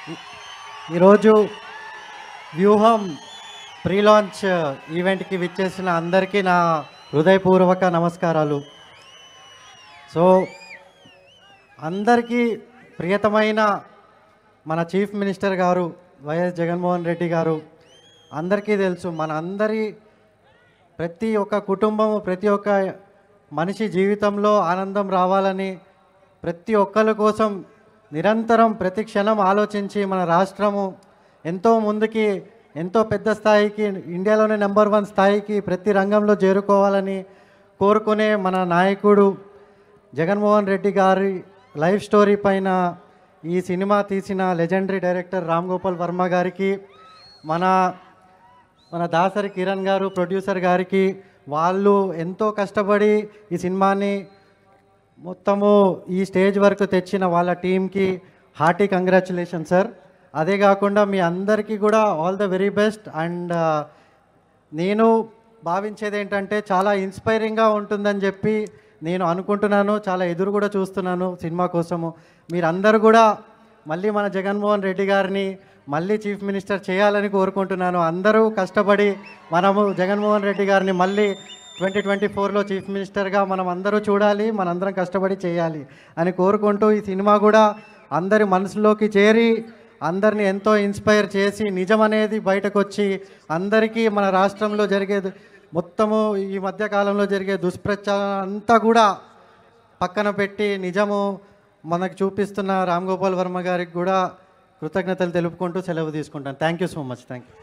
ఈ- ఈరోజు వ్యూహం ప్రీ లాంచ్ ఈవెంట్కి విచ్చేసిన అందరికీ నా హృదయపూర్వక నమస్కారాలు. సో అందరికీ ప్రియతమైన మన చీఫ్ మినిస్టర్ గారు వైఎస్ జగన్మోహన్ రెడ్డి గారు అందరికీ తెలుసు. మన అందరి ప్రతి ఒక్క కుటుంబము, ప్రతి ఒక్క మనిషి జీవితంలో ఆనందం రావాలని ప్రతి ఒక్కరి కోసం నిరంతరం ప్రతి క్షణం ఆలోచించి మన రాష్ట్రము ఎంతో ముందుకి, ఎంతో పెద్ద స్థాయికి, ఇండియాలోనే నెంబర్ 1 స్థాయికి ప్రతి రంగంలో చేరుకోవాలని కోరుకునే మన నాయకుడు జగన్మోహన్ రెడ్డి గారి లైఫ్ స్టోరీ పైన ఈ సినిమా తీసిన లెజెండరీ డైరెక్టర్ రామ్ గోపాల్ వర్మ గారికి, మన మన దాసరి కిరణ్ గారు ప్రొడ్యూసర్ గారికి, వాళ్ళు ఎంతో కష్టపడి ఈ సినిమాని మొత్తము ఈ స్టేజ్ వరకు తెచ్చిన వాళ్ళ టీంకి హార్టీ కంగ్రాచులేషన్ సార్. అదే కాకుండా మీ అందరికీ కూడా all the very best. And నేను భావించేది ఏంటంటే చాలా ఇన్స్పైరింగ్గా ఉంటుందని చెప్పి నేను అనుకుంటున్నాను. చాలా ఎదురు కూడా చూస్తున్నాను సినిమా కోసము. మీరందరూ కూడా మళ్ళీ మన జగన్మోహన్ రెడ్డి గారిని మళ్ళీ చీఫ్ మినిస్టర్ చేయాలని కోరుకుంటున్నాను. అందరూ కష్టపడి మనము జగన్మోహన్ రెడ్డి గారిని మళ్ళీ 2024లో చీఫ్ మినిస్టర్గా మనం అందరూ చూడాలి, మనందరం కష్టపడి చేయాలి అని కోరుకుంటూ ఈ సినిమా కూడా అందరి మనసులోకి చేరి అందరిని ఎంతో ఇన్స్పైర్ చేసి నిజం అనేది బయటకు వచ్చి అందరికీ మన రాష్ట్రంలో జరిగేది మొత్తము ఈ మధ్యకాలంలో జరిగే దుష్ప్రచారం అంతా కూడా పక్కన పెట్టి నిజము మనకు చూపిస్తున్న రామ్ గోపాల్ వర్మ గారికి కూడా కృతజ్ఞతలు తెలుపుకుంటూ సెలవు తీసుకుంటాను. Thank you so much. Thank you.